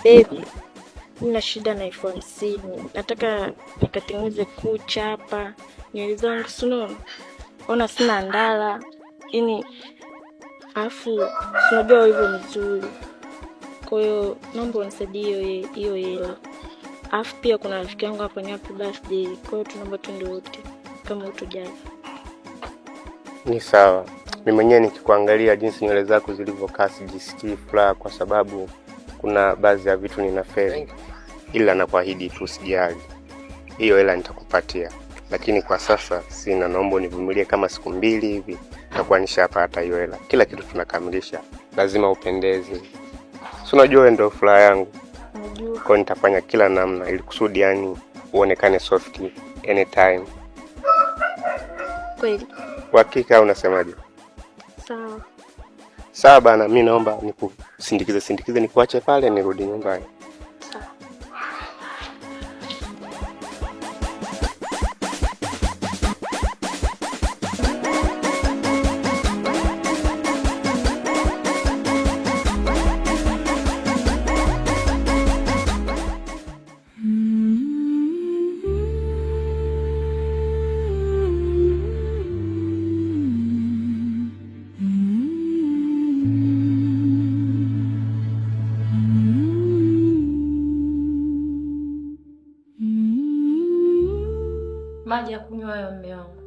Baby, nina shida na iPhone 50. Nataka nikatengeneze kucha hapa. Nywele zangu sino. Ona sina ndala. Yaani afu unajua hivyo mzuri. Kwa hiyo naomba unisaidie hiyo hela. Afu pia kuna rafiki yangu hapa ni happy birthday. Kwa hiyo tunaomba twende wote kama utojali. Ni sawa. Mimi mwenyewe nikikuangalia jinsi nywele zako zilivyokaa sijisikii furaha kwa sababu kuna baadhi ya vitu ninafeli. Ila nakuahidi tu usijali. Hiyo hela nitakupatia. Lakini kwa sasa sina, naomba univumilie kama siku 2 hivi. Nitakuwa nishapata hiyo hela. Kila kitu tunakamilisha. Lazima upendeze. Si unajua wewe ndio furaha yangu. Najua. Kwa nitafanya kila namna ili kusudi yani uonekane soft anytime. Kweli? Hakika unasemaje? Sawa. Sawa bana, mimi naomba nikusindikize nikuache pale nirudi nyumbani. Sawa. Maji ya kunywa hayo mume wangu.